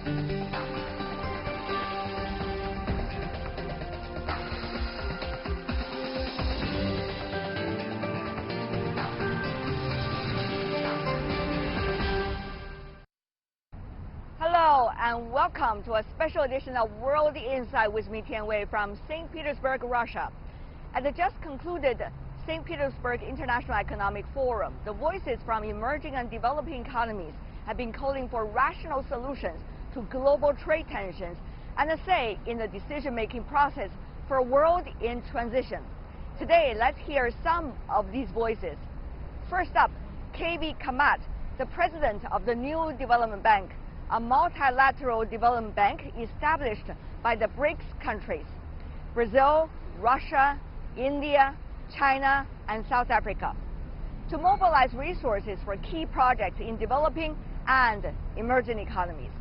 Hello and welcome to a special edition of World Insight with me, Tian Wei, from St. Petersburg, Russia. At the just concluded St. Petersburg International Economic Forum, the voices from emerging and developing economies have been calling for rational solutions to global trade tensions and a say in the decision-making process for a world in transition. Today, let's hear some of these voices. First up, Kamath, the president of the New Development Bank, a multilateral development bank established by the BRICS countries: Brazil, Russia, India, China, and South Africa, to mobilize resources for key projects in developing and emerging economies.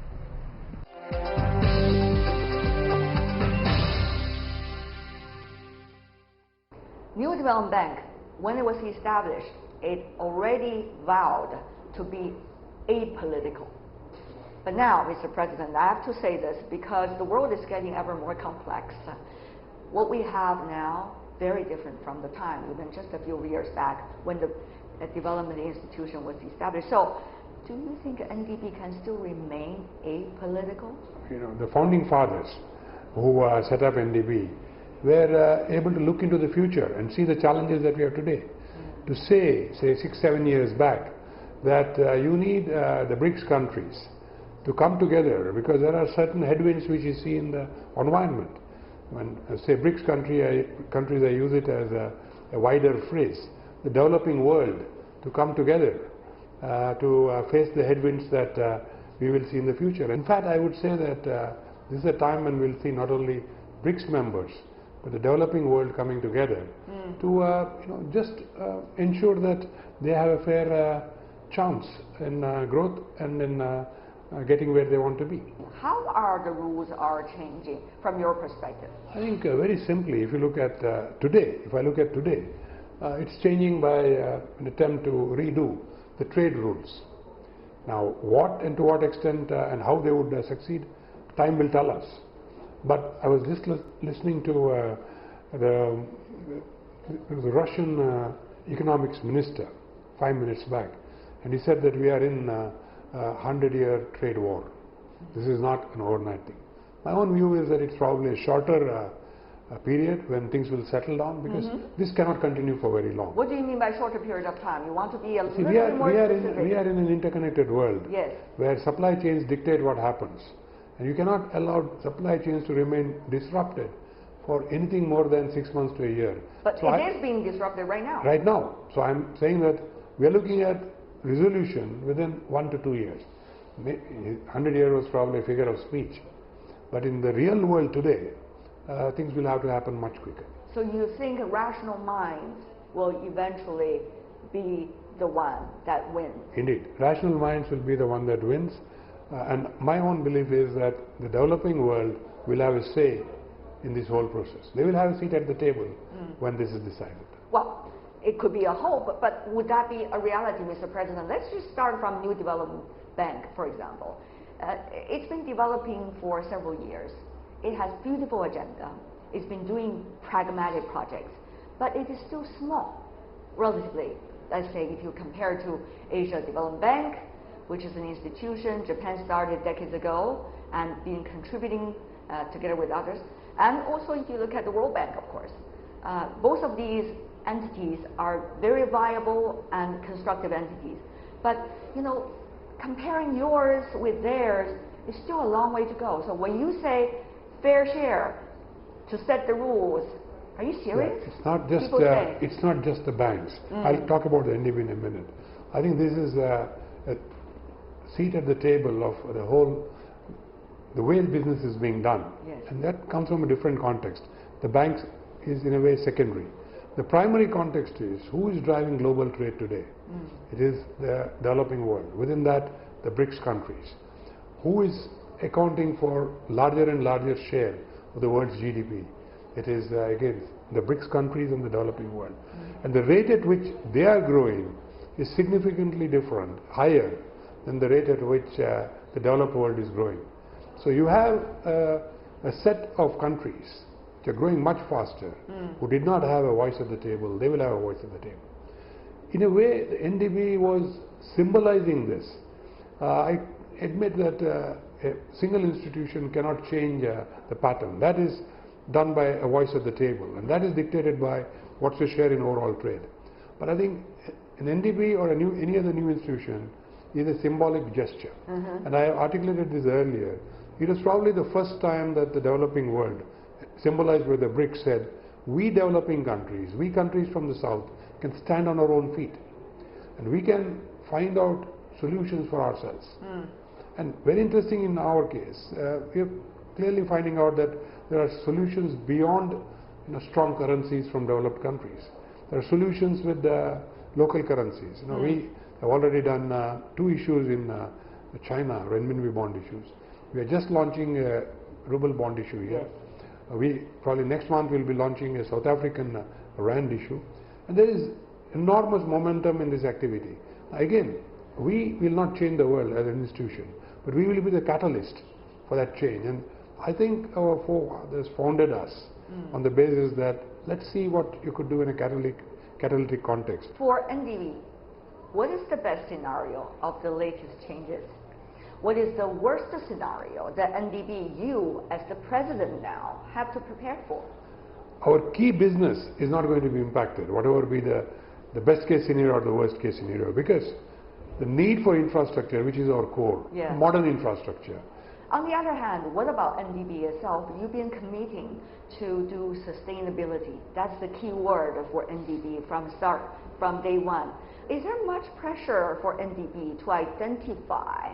New Development Bank, when it was established, it already vowed to be apolitical. But now, Mr. President, I have to say this because the world is getting ever more complex. What we have now, very different from the time, even just a few years back, when the development institution was established. So, do you think NDB can still remain apolitical? You know, the founding fathers who set up NDB were able to look into the future and see the challenges that we have today. To say 6-7 years back, that you need the BRICS countries to come together because there are certain headwinds which you see in the environment. When say BRICS countries, I use it as a wider phrase, the developing world to come together to face the headwinds that we will see in the future. In fact, I would say that this is a time when we'll see not only BRICS members but the developing world coming together to just ensure that they have a fair chance in growth and in getting where they want to be. How are the rules changing from your perspective? I think very simply, if you look at today, it's changing by an attempt to redo the trade rules. Now, what and to what extent and how they would succeed, time will tell us. But I was just listening to the Russian economics minister 5 minutes back, and he said that we are in 100-year trade war. This is not an overnight thing. My own view is that it's probably a shorter period when things will settle down, because this cannot continue for very long. What do you mean by shorter period of time? You want to be a little we more specific. We are in an interconnected world, yes, where supply chains dictate what happens. And you cannot allow supply chains to remain disrupted for anything more than 6 months to a year. But so it is being disrupted right now. Right now. So I'm saying that we are looking at resolution within 1 to 2 years. 100 years was probably a figure of speech. But in the real world today, things will have to happen much quicker. So you think rational minds will eventually be the one that wins? Indeed. Rational minds will be the one that wins. And my own belief is that the developing world will have a say in this whole process. They will have a seat at the table when this is decided. Well, it could be a hope, but would that be a reality, Mr. President? Let's just start from New Development Bank, for example. It's been developing for several years. It has beautiful agenda. It's been doing pragmatic projects, but it is still small, relatively. Let's say if you compare to Asia Development Bank, which is an institution Japan started decades ago and been contributing together with others. And also if you look at the World Bank, of course. Both of these entities are very viable and constructive entities. But, you know, comparing yours with theirs is still a long way to go. So when you say fair share to set the rules, are you serious? Yeah, it's not just the banks. I'll talk about the NDB in a minute. I think this is a seat at the table of the way business is being done. Yes. And that comes from a different context. The banks is in a way secondary. The primary context is who is driving global trade today. It is the developing world. Within that, the BRICS countries. Who is accounting for larger and larger share of the world's GDP? It is again the BRICS countries and the developing world. And the rate at which they are growing is significantly different, higher than the rate at which the developed world is growing. So you have a set of countries which are growing much faster, who did not have a voice at the table. They will have a voice at the table. In a way, the NDB was symbolizing this. I admit that a single institution cannot change the pattern. That is done by a voice at the table, and that is dictated by what's the share in overall trade. But I think an NDB or any other new institution is a symbolic gesture. And I articulated this earlier. It was probably the first time that the developing world, symbolized by the BRICS, said, we developing countries, we countries from the South, can stand on our own feet. And we can find out solutions for ourselves. And very interesting in our case, we are clearly finding out that there are solutions beyond strong currencies from developed countries. There are solutions with local currencies. We have already done 2 issues in China, renminbi bond issues. We are just launching a ruble bond issue here. We probably next month will be launching a South African rand issue. And there is enormous momentum in this activity. Again, we will not change the world as an institution, but we will be the catalyst for that change. And I think our forefathers founded us on the basis that let's see what you could do in a catalytic context. For NDB, what is the best scenario of the latest changes? What is the worst scenario that NDB, you as the president now, have to prepare for? Our key business is not going to be impacted, whatever be the best case scenario or the worst case scenario, because the need for infrastructure, which is our core, modern infrastructure. On the other hand, what about NDB itself? You've been committing to do sustainability. That's the key word for NDB from day one. Is there much pressure for NDB to identify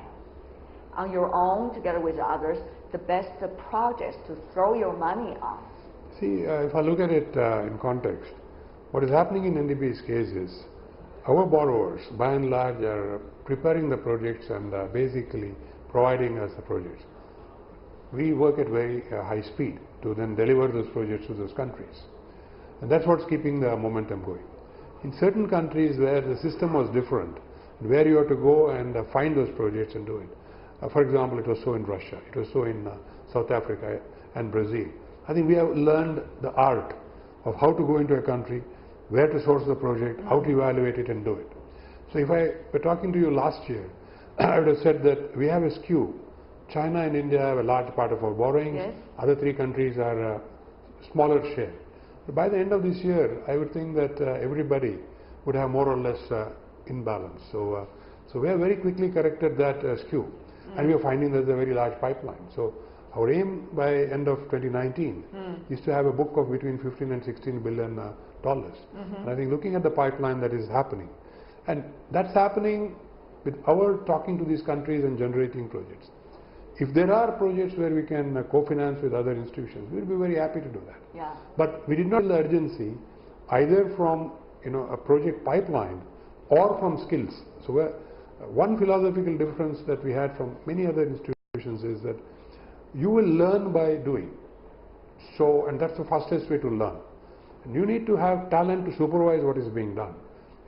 on your own, together with others, the best projects to throw your money on? See, if I look at it in context, what is happening in NDB's case is our borrowers, by and large, are preparing the projects and basically providing us the projects. We work at very high speed to then deliver those projects to those countries. And that's what's keeping the momentum going. In certain countries where the system was different, where you have to go and find those projects and do it. For example, it was so in Russia, it was so in South Africa and Brazil. I think we have learned the art of how to go into a country, where to source the project, how to evaluate it and do it. So if I were talking to you last year, I would have said that we have a skew. China and India have a large part of our borrowings. Other 3 countries are a smaller share. But by the end of this year, I would think that everybody would have more or less in balance. So we have very quickly corrected that skew. And we are finding there's a very large pipeline. So our aim by end of 2019 is to have a book of between 15 and 16 billion dollars. And I think looking at the pipeline that is happening, and that's happening with our talking to these countries and generating projects. If there are projects where we can co-finance with other institutions, we'll be very happy to do that. But we did not feel the urgency either from a project pipeline or from skills. So one philosophical difference that we had from many other institutions is that you will learn by doing. So, and that's the fastest way to learn. And you need to have talent to supervise what is being done.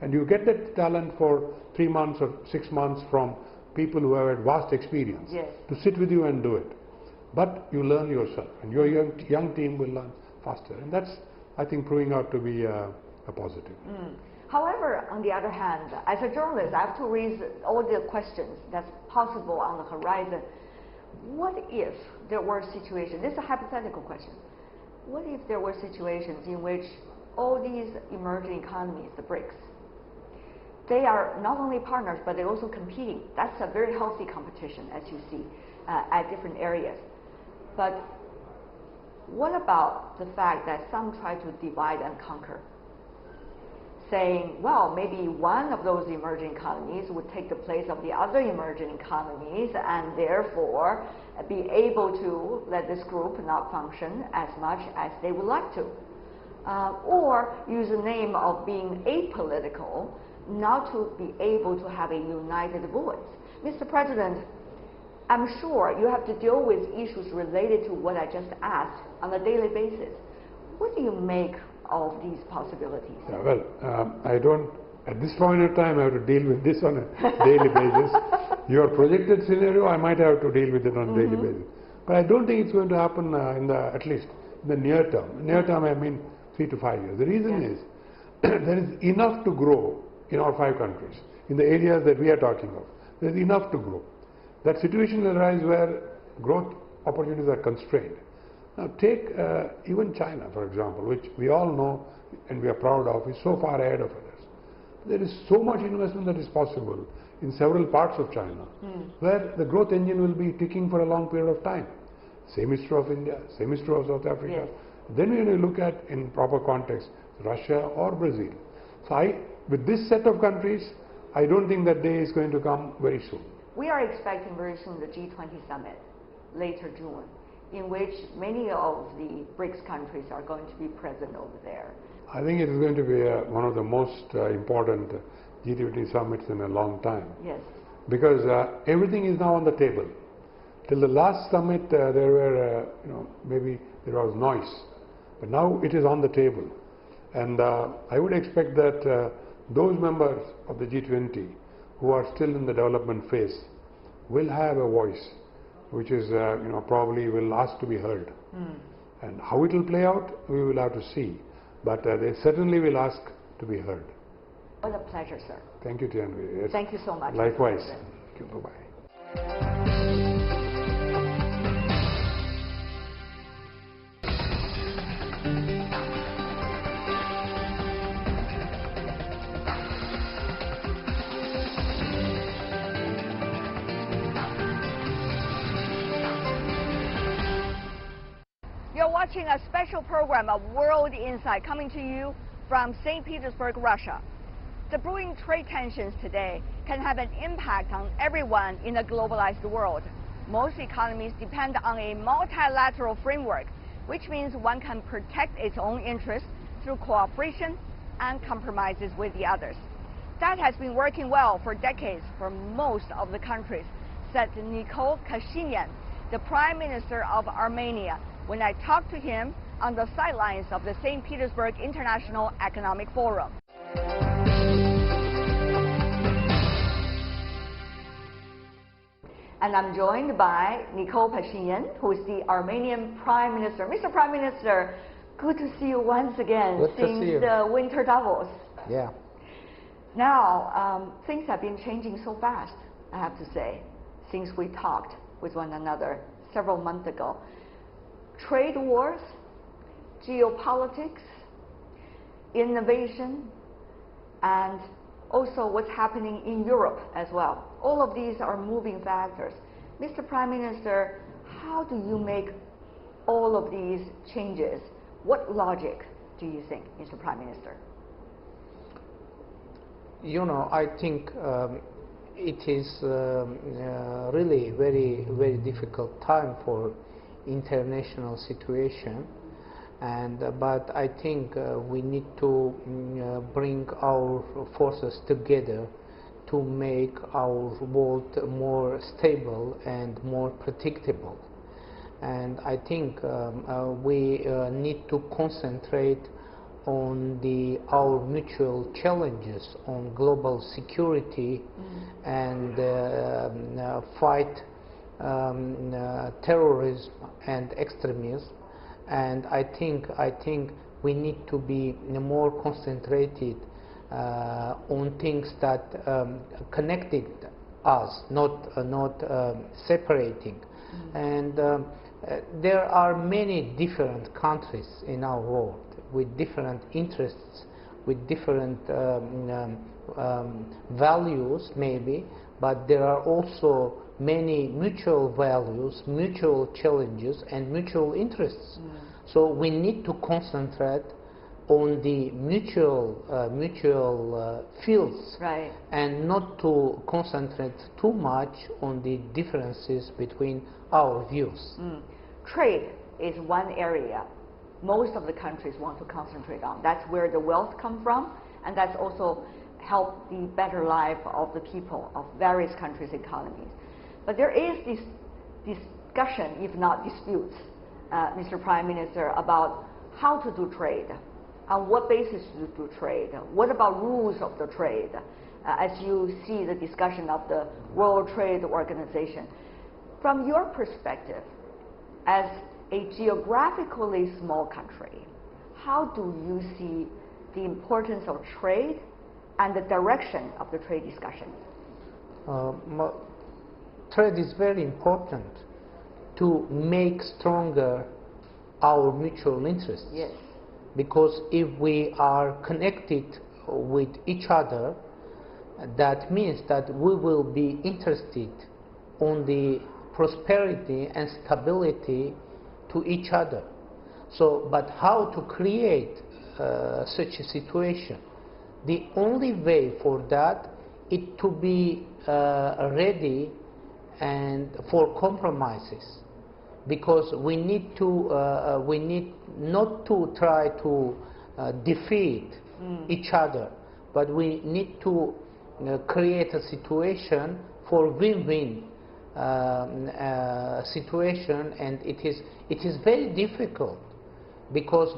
And you get that talent for 3 months or 6 months from people who have had vast experience to sit with you and do it. But you learn yourself, and your young team will learn faster. And that's, I think, proving out to be a positive. However, on the other hand, as a journalist, I have to raise all the questions that's possible on the horizon. What if there were situations, this is a hypothetical question, what if there were situations in which all these emerging economies, the BRICS, they are not only partners, but they're also competing. That's a very healthy competition, as you see, at different areas. But what about the fact that some try to divide and conquer? Saying, well, maybe one of those emerging economies would take the place of the other emerging economies and therefore be able to let this group not function as much as they would like to. Or use the name of being apolitical, not to be able to have a united voice. Mr. President, I'm sure you have to deal with issues related to what I just asked on a daily basis. What do you make of these possibilities? I don't, at this point in time, I have to deal with this on a daily basis. Your projected scenario, I might have to deal with it on a daily basis. But I don't think it's going to happen at least in the near term. Near term, I mean 3 to 5 years. The reason is there is enough to grow in our 5 countries, in the areas that we are talking of. There is enough to grow. That situation will arise where growth opportunities are constrained. Now take even China, for example, which we all know and we are proud of, is so far ahead of others. There is so much investment that is possible in several parts of China, where the growth engine will be ticking for a long period of time. Same is true of India, same is true of South Africa. Yes. Then we look at, in proper context, Russia or Brazil. So with this set of countries, I don't think that day is going to come very soon. We are expecting very soon the G20 summit, later June, in which many of the BRICS countries are going to be present over there. I think it is going to be one of the most important G20 summits in a long time. Yes. Because everything is now on the table. Till the last summit, there were, maybe there was noise, but now it is on the table. And I would expect that those members of the G20 who are still in the development phase will have a voice, which is, probably will ask to be heard. And how it will play out, we will have to see. But they certainly will ask to be heard. What a pleasure, sir. Thank you, Tianwei. Yes. Thank you so much. Likewise. Thank you. Bye-bye. You're watching a special program of World Insight coming to you from St. Petersburg, Russia. The brewing trade tensions today can have an impact on everyone in a globalized world. Most economies depend on a multilateral framework, which means one can protect its own interests through cooperation and compromises with the others. That has been working well for decades for most of the countries, said Nikol Pashinyan, the Prime Minister of Armenia, when I talked to him on the sidelines of the St. Petersburg International Economic Forum. And I'm joined by Nikol Pashinyan, who is the Armenian Prime Minister. Mr. Prime Minister, good to see you once again since the winter Davos. Yeah. Now, things have been changing so fast, I have to say, since we talked with one another several months ago. Trade wars, geopolitics, innovation, and also what's happening in Europe as well. All of these are moving factors. Mr. Prime Minister, how do you make all of these changes? What logic do you think, Mr. Prime Minister? I think it is really very, very difficult time for international situation, but I think we need to bring our forces together to make our world more stable and more predictable. And I think we need to concentrate on our mutual challenges on global security and fight terrorism and extremism. And I think we need to be more concentrated on things that connected us, not separating. And there are many different countries in our world with different interests, with different values maybe, but there are also many mutual values, mutual challenges, and mutual interests. So we need to concentrate on the mutual fields, right, and not to concentrate too much on the differences between our views. Trade is one area most of the countries want to concentrate on. That's where the wealth comes from, and that's also help the better life of the people of various countries' economies. But there is this discussion, if not disputes, Mr. Prime Minister, about how to do trade, on what basis to do trade, what about rules of the trade, as you see the discussion of the World Trade Organization. From your perspective, as a geographically small country, how do you see the importance of trade and the direction of the trade discussion? Trade is very important to make stronger our mutual interests. Yes. Because if we are connected with each other, that means that we will be interested on the prosperity and stability to each other. So, but how to create such a situation? The only way for that is to be ready and for compromises, because we need not to try to defeat each other, but we need to create a situation for win-win situation, and it is very difficult because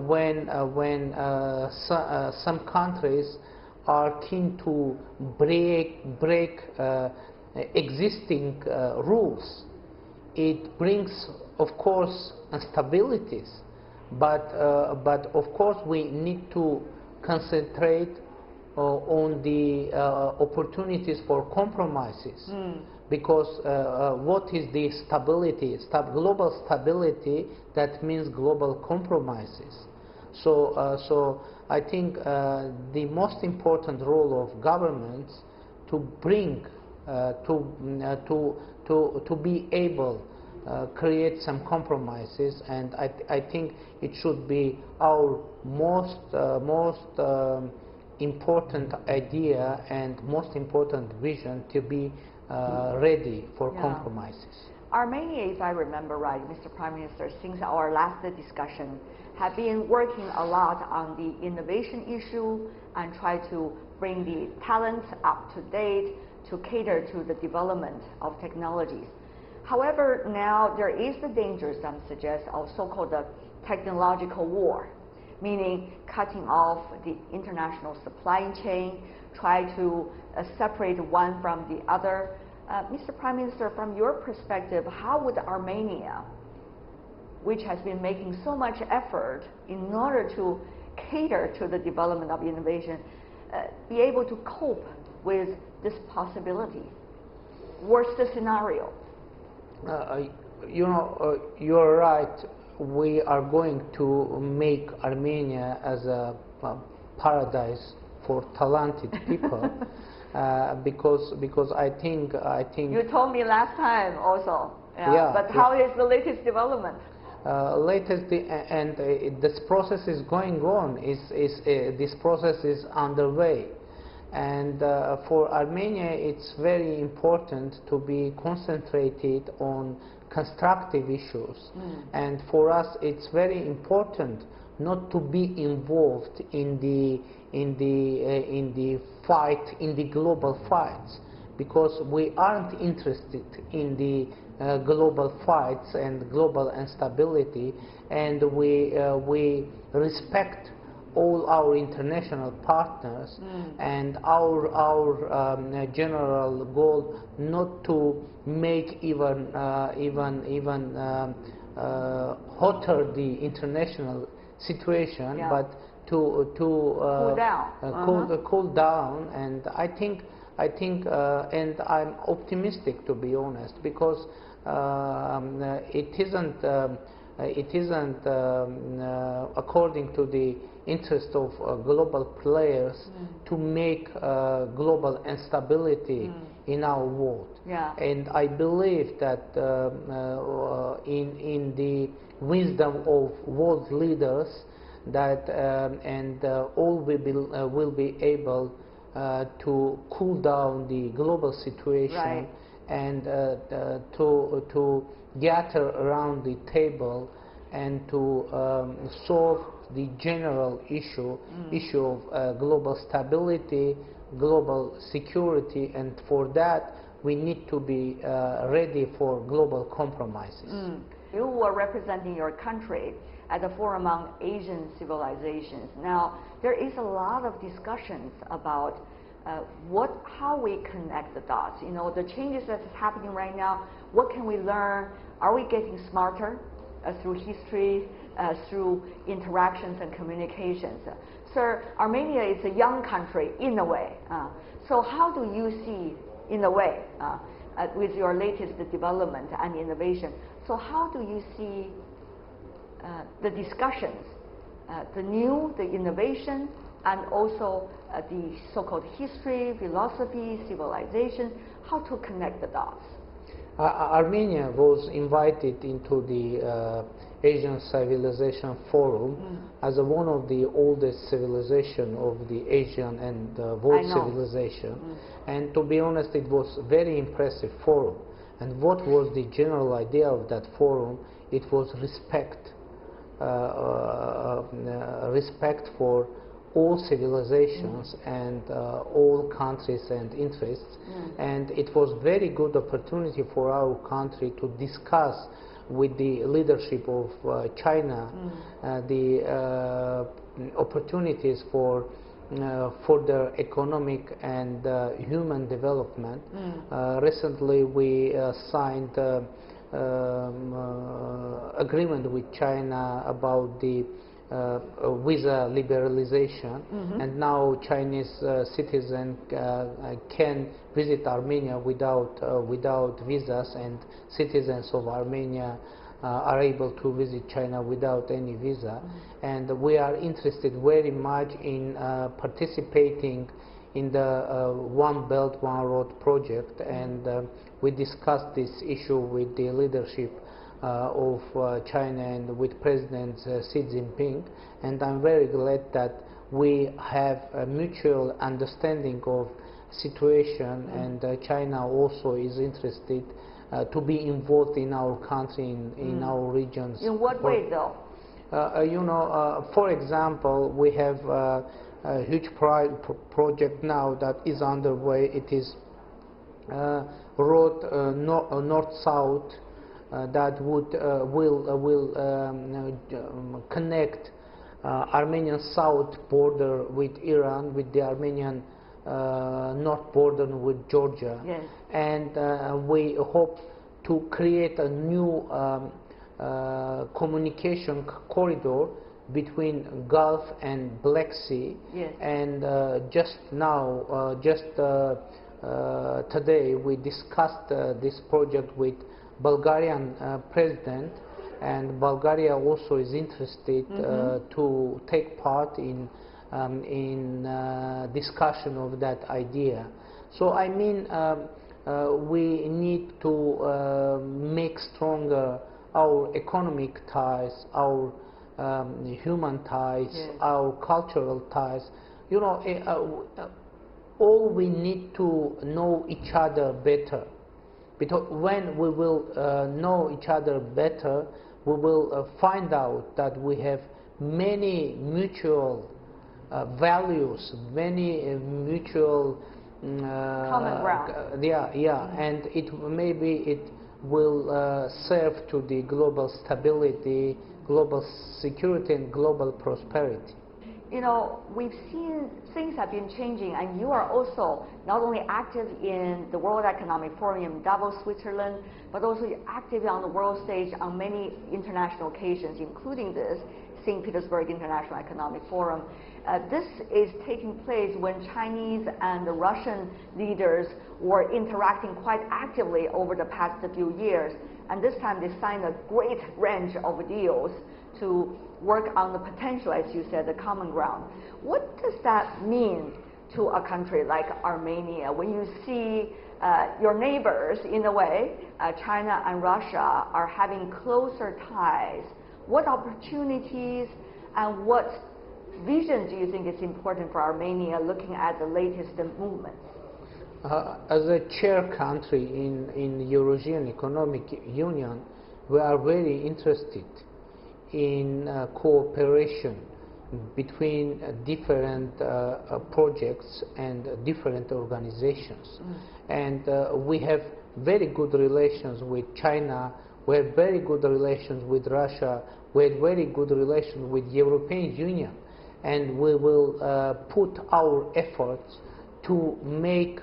when some countries are keen to break existing rules, it brings, of course, instabilities. But of course, we need to concentrate on the opportunities for compromises. Because what is the stability? Global stability, that means global compromises. So I think the most important role of governments to bring to be able create some compromises, and I think it should be our most important idea and most important vision to be ready for compromises. Armenia, if I remember right, Mr. Prime Minister, since our last discussion, have been working a lot on the innovation issue and try to bring the talents up to date to cater to the development of technologies. However, now there is the danger, some suggest, of so-called the technological war, meaning cutting off the international supply chain, try to separate one from the other. Mr. Prime Minister, from your perspective, how would Armenia, which has been making so much effort in order to cater to the development of innovation, be able to cope with this possibility? Worst scenario. You're right. We are going to make Armenia as a paradise for talented people, because I think you told me last time also. Yeah. But how is the latest development? This process is going on. This process is underway. And for Armenia, it's very important to be concentrated on constructive issues. And for us, it's very important not to be involved in the fight, in the global fights, because we aren't interested in the global fights and global instability, and we respect all our international partners, and our general goal not to make even hotter the international situation, but to cool down. And I think and I'm optimistic, to be honest, because it isn't according to the interest of global players to make global instability in our world. And I believe that in the wisdom of world leaders, that all will be able to cool down the global situation, and to gather around the table and to solve the general issue of global stability, global security, and for that we need to be ready for global compromises. You were representing your country at the Forum on Asian Civilizations. Now, there is a lot of discussions about how we connect the dots. You know, the changes that's happening right now, what can we learn Are we getting smarter through history, through interactions and communications? Sir, Armenia is a young country in a way. So how do you see, in a way, with your latest development and innovation, so how do you see the discussions, the innovation, and also the so-called history, philosophy, civilization, how to connect the dots? Armenia was invited into the Asian Civilization Forum as one of the oldest civilization of the Asian and world civilization. And to be honest, it was a very impressive forum. And what was the general idea of that forum? It was respect. Respect for all civilizations and all countries and interests. And it was very good opportunity for our country to discuss with the leadership of China the opportunities for further economic and human development. Recently we signed agreement with China about the visa liberalization, and now Chinese citizens can visit Armenia without visas, and citizens of Armenia are able to visit China without any visa. And we are interested very much in participating in the One Belt, One Road project, and we discussed this issue with the leadership of China and with President Xi Jinping, and I'm very glad that we have a mutual understanding of situation, and China also is interested to be involved in our country, in our regions. In what way though? You know, for example, we have a huge project now that is underway. It is road north-south that will connect Armenian south border with Iran, with the Armenian north border with Georgia. Yes. And we hope to create a new communication corridor between Gulf and Black Sea. Yes. And just now, today we discussed this project with Bulgarian president, and Bulgaria also is interested to take part in discussion of that idea. So I mean, we need to make stronger our economic ties, our human ties, yes, our cultural ties. You know, all we need to know each other better. Because when we will know each other better, we will find out that we have many mutual values, many mutual common ground. And maybe it will serve to the global stability, global security, and global prosperity. You know, we've seen things have been changing, and you are also not only active in the World Economic Forum in Davos, Switzerland, but also active on the world stage on many international occasions, including this St. Petersburg International Economic Forum. This is taking place when Chinese and the Russian leaders were interacting quite actively over the past few years, and this time they signed a great range of deals to work on the potential, as you said, the common ground. What does that mean to a country like Armenia when you see your neighbors, in a way, China and Russia, are having closer ties? What opportunities and what vision do you think is important for Armenia looking at the latest movements? As a chair country in the Eurasian Economic Union, we are very interested in cooperation between different projects and different organizations. And we have very good relations with China, we have very good relations with Russia, we have very good relations with the European Union, and we will put our efforts to make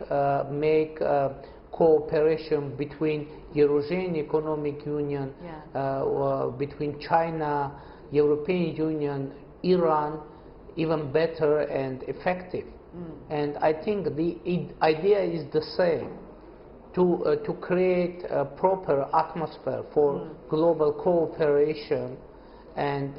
cooperation between Eurasian Economic Union, between China, European Union, Iran, even better and effective. And I think the idea is the same, to create a proper atmosphere for global cooperation and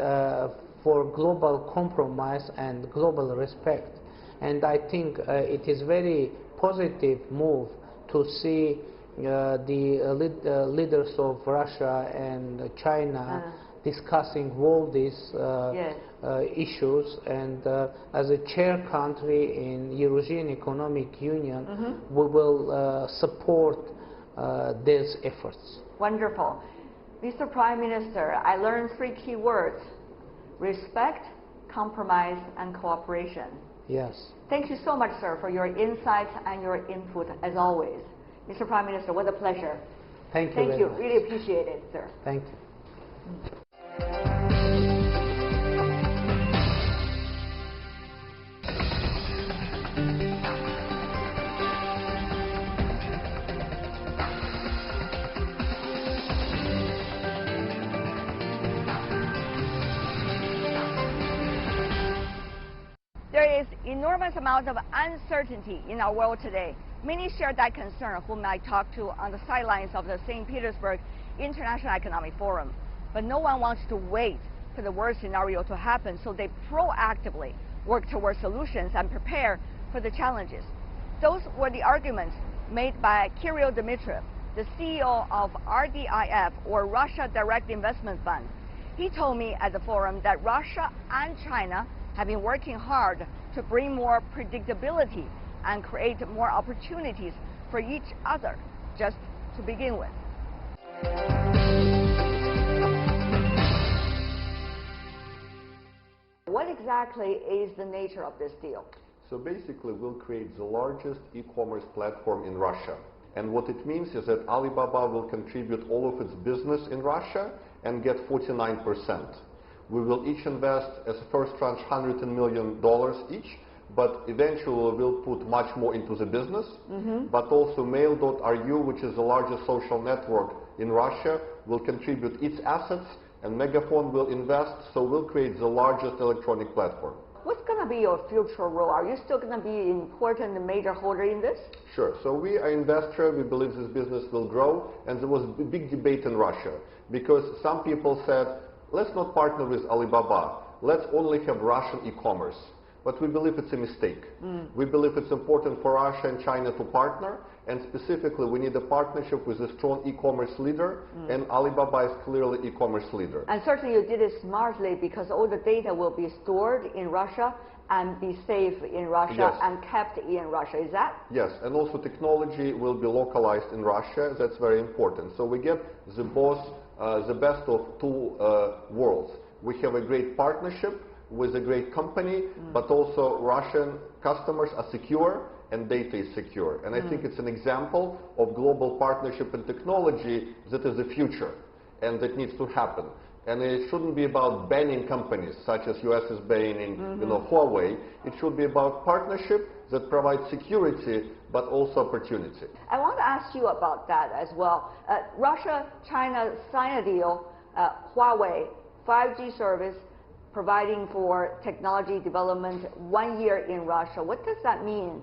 for global compromise and global respect. And I think it is very positive move to see the leaders of Russia and China discussing all these issues, and as a chair country in Eurasian Economic Union, we will support these efforts. Wonderful. Mr. Prime Minister, I learned 3 key words: respect, compromise, and cooperation. Yes. Thank you so much, sir, for your insights and your input, as always. Mr. Prime Minister, what a pleasure. Thank you. Thank you. Really appreciate it, sir. Thank you. There is enormous amount of uncertainty in our world today. Many share that concern whom I talked to on the sidelines of the St. Petersburg International Economic Forum. But no one wants to wait for the worst scenario to happen, so they proactively work towards solutions and prepare for the challenges. Those were the arguments made by Kirill Dimitriev, the CEO of RDIF, or Russia Direct Investment Fund. He told me at the forum that Russia and China have been working hard to bring more predictability and create more opportunities for each other, just to begin with. What exactly is the nature of this deal? So basically, we'll create the largest e-commerce platform in Russia. And what it means is that Alibaba will contribute all of its business in Russia and get 49%. We will each invest as a first tranche $100 million each, but eventually we'll put much more into the business. But also Mail.ru, which is the largest social network in Russia, will contribute its assets, and Megaphone will invest, so we'll create the largest electronic platform. What's going to be your future role? Are you still going to be an important and major holder in this? Sure. So we are investor. We believe this business will grow. And there was a big debate in Russia because some people said, let's not partner with Alibaba. Let's only have Russian e-commerce. But we believe it's a mistake. We believe it's important for Russia and China to partner, and specifically we need a partnership with a strong e-commerce leader, and Alibaba is clearly e-commerce leader. And certainly you did it smartly because all the data will be stored in Russia and be safe in Russia and kept in Russia. Is that? Yes, and also technology will be localized in Russia. That's very important. So we get the best of two worlds. We have a great partnership with a great company, but also Russian customers are secure and data is secure. And I think it's an example of global partnership and technology that is the future and that needs to happen. And it shouldn't be about banning companies such as US is banning Huawei. It should be about partnership that provides security but also opportunity. I want to ask you about that as well. Russia, China signed a deal, Huawei, 5G service, providing for technology development 1 year in Russia. What does that mean?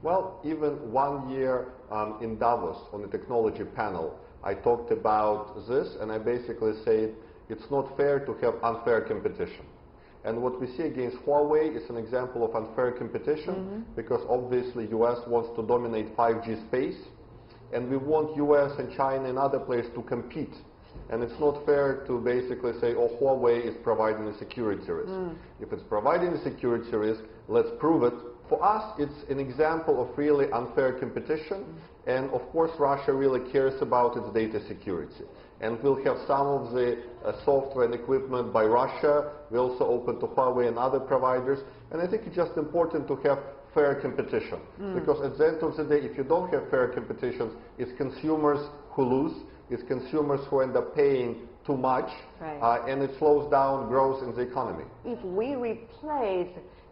Well, even 1 year in Davos on the technology panel, I talked about this, and I basically said it's not fair to have unfair competition. And what we see against Huawei is an example of unfair competition because obviously US wants to dominate 5G space, and we want US and China and other players to compete. And it's not fair to basically say, oh, Huawei is providing a security risk. If it's providing a security risk, let's prove it. For us, it's an example of really unfair competition. And of course, Russia really cares about its data security. And we'll have some of the software and equipment by Russia. We also open to Huawei and other providers. And I think it's just important to have fair competition. Because at the end of the day, if you don't have fair competition, it's consumers who lose. It's consumers who end up paying too much, and it slows down growth in the economy. If we replace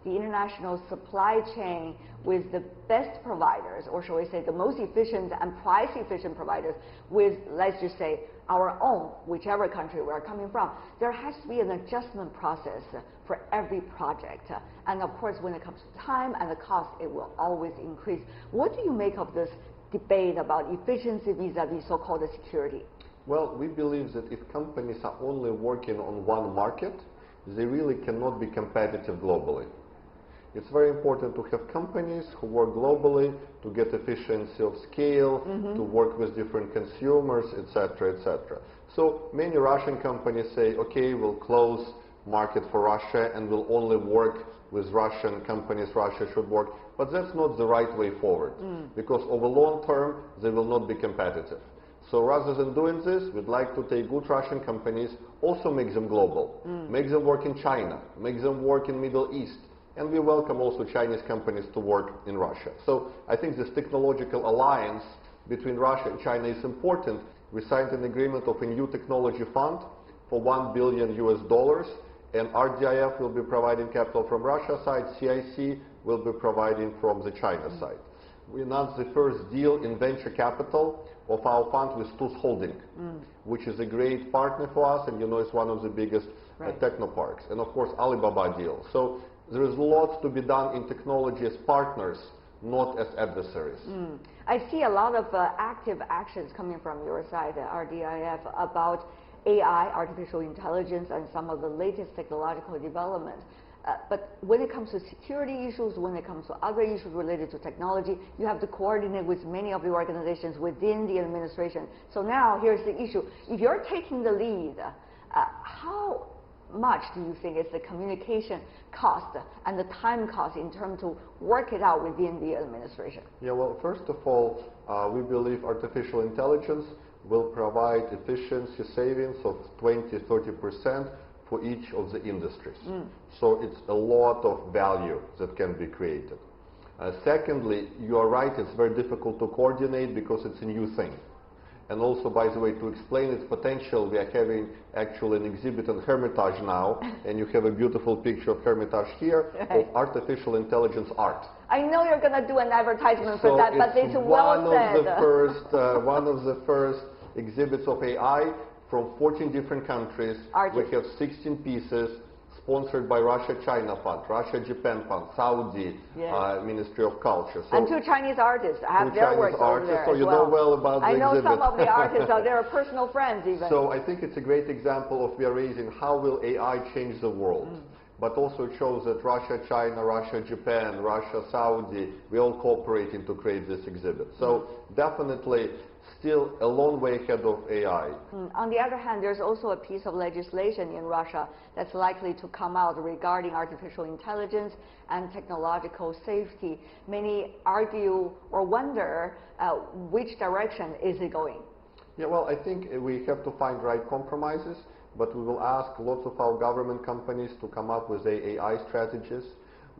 the international supply chain with the best providers, or shall we say the most efficient and price-efficient providers, with, let's just say, our own, whichever country we're coming from, there has to be an adjustment process for every project. And of course, when it comes to time and the cost, it will always increase. What do you make of this debate about efficiency vis-a-vis so-called security? Well, we believe that if companies are only working on one market, they really cannot be competitive globally. It's very important to have companies who work globally to get efficiency of scale, to work with different consumers, etc., etc. So many Russian companies say, okay, we'll close market for Russia and we'll only work with Russian companies Russia should work. But that's not the right way forward, because over long term, they will not be competitive. So rather than doing this, we'd like to take good Russian companies, also make them global, make them work in China, make them work in Middle East, and we welcome also Chinese companies to work in Russia. So I think this technological alliance between Russia and China is important. We signed an agreement of a new technology fund for $1 billion, and RDIF will be providing capital from Russia side, CIC will be providing from the China side. We announced the first deal in venture capital of our fund with TUS Holding, which is a great partner for us, and you know it's one of the biggest technoparks, and of course Alibaba deal. So there is lots to be done in technology as partners, not as adversaries. I see a lot of active actions coming from your side, RDIF, about AI, artificial intelligence, and some of the latest technological development. But when it comes to security issues, when it comes to other issues related to technology, you have to coordinate with many of the organizations within the administration. So now here's the issue. If you're taking the lead, how much do you think is the communication cost and the time cost in terms to work it out within the administration? Yeah, well, first of all, we believe artificial intelligence will provide efficiency savings of 20–30% for each of the industries. So it's a lot of value that can be created. Secondly, you are right, it's very difficult to coordinate because it's a new thing. And also, by the way, to explain its potential, we are having actually an exhibit in Hermitage now, and you have a beautiful picture of Hermitage here, of artificial intelligence art. I know you're going to do an advertisement for that, but it's well said. One of the first exhibits of AI from 14 different countries. We have 16 pieces, sponsored by Russia-China Fund, Russia-Japan Fund, Saudi Ministry of Culture. So and two Chinese artists have their work over there. So you know well about the exhibit. I know some of the artists are there, personal friends even. So I think it's a great example of we are raising how will AI change the world. But also it shows that Russia, China, Russia, Japan, Russia, Saudi, we all cooperating to create this exhibit. So definitely still a long way ahead of AI. On the other hand, there's also a piece of legislation in Russia that's likely to come out regarding artificial intelligence and technological safety. Many argue or wonder which direction is it going? Yeah, well, I think we have to find right compromises, but we will ask lots of our government companies to come up with AI strategies.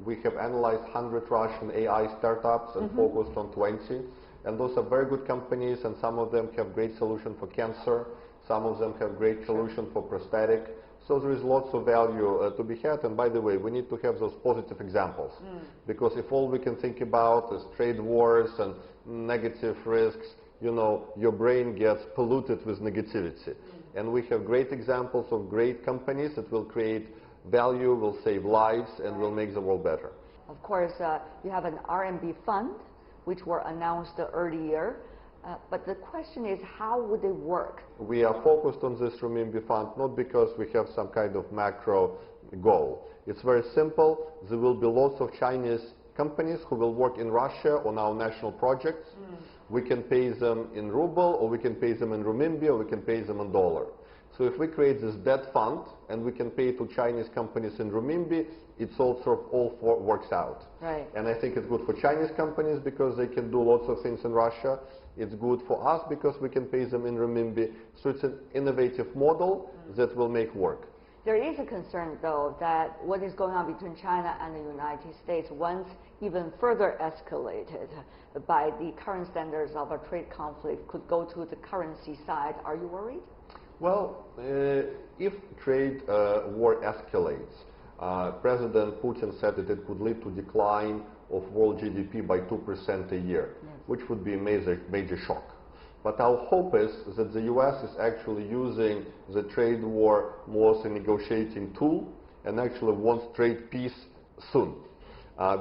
We have analyzed 100 Russian AI startups and focused on 20. And those are very good companies, and some of them have great solution for cancer, some of them have great solution for prosthetic. So there is lots of value to be had, and by the way, we need to have those positive examples. Because if all we can think about is trade wars and negative risks, you know, your brain gets polluted with negativity. And we have great examples of great companies that will create value, will save lives, and will make the world better. Of course, you have an RMB fund, which were announced earlier. But the question is, how would they work? We are focused on this renminbi fund, not because we have some kind of macro goal. It's very simple. There will be lots of Chinese companies who will work in Russia on our national projects. We can pay them in ruble, or we can pay them in renminbi, or we can pay them in dollar. So if we create this debt fund and we can pay to Chinese companies in renminbi, it's all works out. Right. And I think it's good for Chinese companies because they can do lots of things in Russia. It's good for us because we can pay them in renminbi. So it's an innovative model that will make work. There is a concern, though, that what is going on between China and the United States, once even further escalated by the current standards of a trade conflict, could go to the currency side. Are you worried? Well, if trade war escalates, President Putin said that it could lead to decline of world GDP by 2% a year, which would be a major shock. But our hope is that the US is actually using the trade war more as a negotiating tool and actually wants trade peace soon.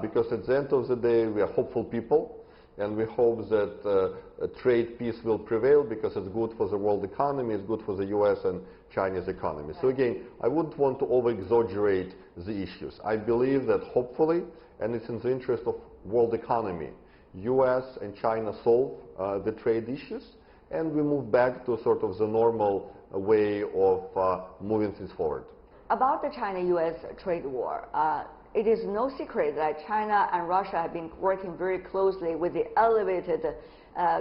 Because at the end of the day, we are hopeful people, and we hope that trade peace will prevail because it's good for the world economy, it's good for the US and Chinese economy. So again, I wouldn't want to over-exaggerate the issues. I believe that hopefully, and it's in the interest of world economy, US and China solve the trade issues, and we move back to sort of the normal way of moving things forward. About the China-US trade war, it is no secret that China and Russia have been working very closely with the elevated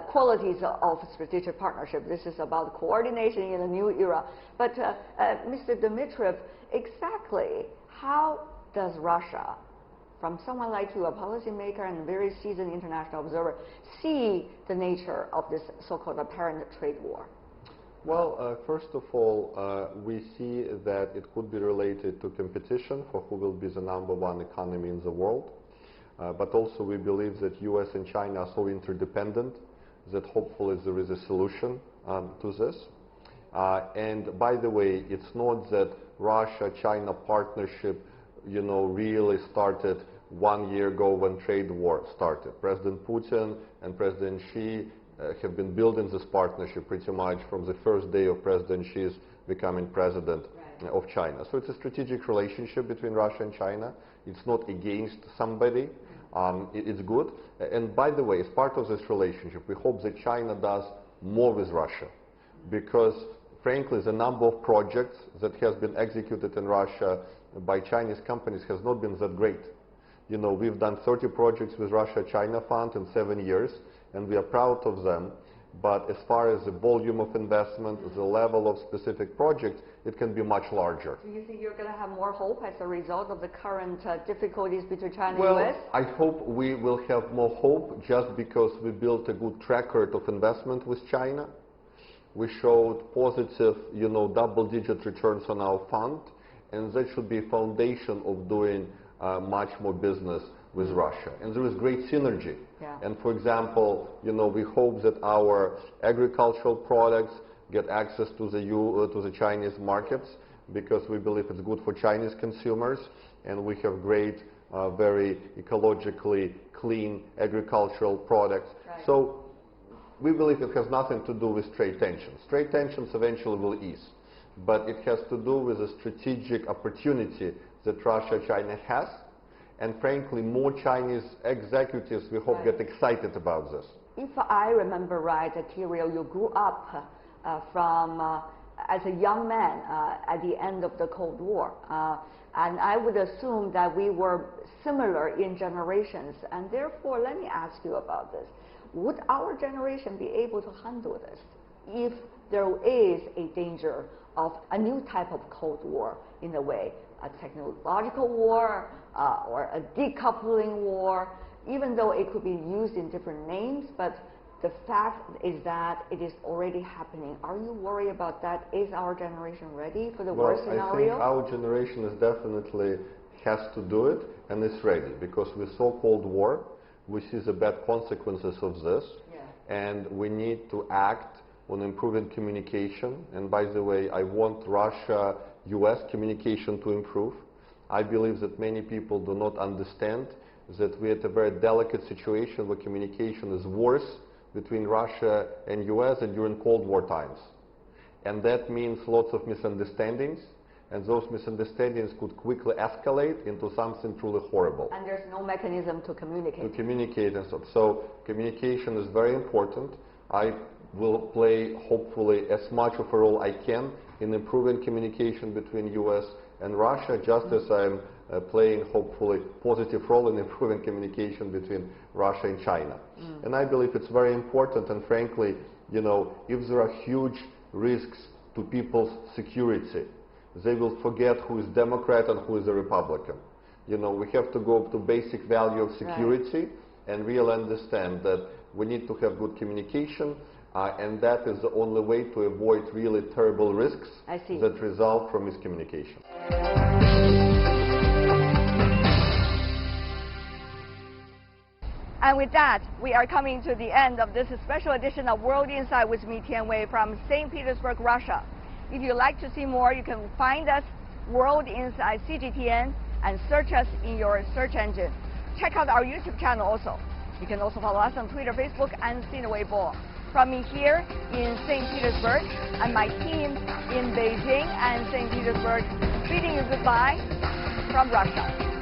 qualities of strategic partnership. This is about coordination in a new era. But Mr. Dimitriev, exactly how does Russia, from someone like you, a policymaker and a very seasoned international observer, see the nature of this so-called apparent trade war? Well, first of all, we see that it could be related to competition for who will be the #1 economy in the world. But also we believe that US and China are so interdependent that hopefully there is a solution to this. And by the way, it's not that Russia-China partnership, really started 1 year ago when trade war started. President Putin and President Xi have been building this partnership pretty much from the first day of President Xi's becoming president of China. So it's a strategic relationship between Russia and China. It's not against somebody. It's good. And by the way, as part of this relationship, we hope that China does more with Russia, because frankly, the number of projects that has been executed in Russia by Chinese companies has not been that great. We've done 30 projects with Russia-China Fund in 7 years, and we are proud of them. But as far as the volume of investment, the level of specific projects, it can be much larger. Do you think you're going to have more hope as a result of the current difficulties between China and US? I hope we will have more hope just because we built a good track record of investment with China. We showed positive, double-digit returns on our fund, and that should be a foundation of doing much more business with Russia. And there is great synergy. Yeah. And for example, we hope that our agricultural products get access to the Chinese markets, because we believe it's good for Chinese consumers, and we have great, very ecologically clean agricultural products. Right. So we believe it has nothing to do with trade tensions. Trade tensions eventually will ease, but it has to do with the strategic opportunity that Russia-China has. And frankly, more Chinese executives, we hope, get excited about this. If I remember right, Kirill, you grew up as a young man at the end of the Cold War. And I would assume that we were similar in generations. And therefore, let me ask you about this. Would our generation be able to handle this if there is a danger of a new type of Cold War, in a way, a technological war or a decoupling war, even though it could be used in different names, but the fact is that it is already happening. Are you worried about that? Is our generation ready for the worst scenario? I think our generation is definitely has to do it, and is ready, because we saw Cold War, we see the bad consequences of this, and we need to act on improving communication. And by the way, I want Russia-US communication to improve. I believe that many people do not understand that we're at a very delicate situation where communication is worse between Russia and US than during Cold War times. And that means lots of misunderstandings, and those misunderstandings could quickly escalate into something truly horrible. And there's no mechanism to communicate. To communicate and so on. So communication is very important. I will play, hopefully, as much of a role I can in improving communication between US and Russia, just as I'm playing, hopefully, positive role in improving communication between Russia and China. And I believe it's very important, and frankly, if there are huge risks to people's security, they will forget who is Democrat and who is a Republican. We have to go to basic value of security and really understand that we need to have good communication, and that is the only way to avoid really terrible risks that result from miscommunication. And with that, we are coming to the end of this special edition of World Insight with me, Tian Wei, from St. Petersburg, Russia. If you'd like to see more, you can find us, World Insight CGTN, and search us in your search engine. Check out our YouTube channel also. You can also follow us on Twitter, Facebook, and Sina Weibo. From me here in St. Petersburg, and my team in Beijing and St. Petersburg, bidding you goodbye from Russia.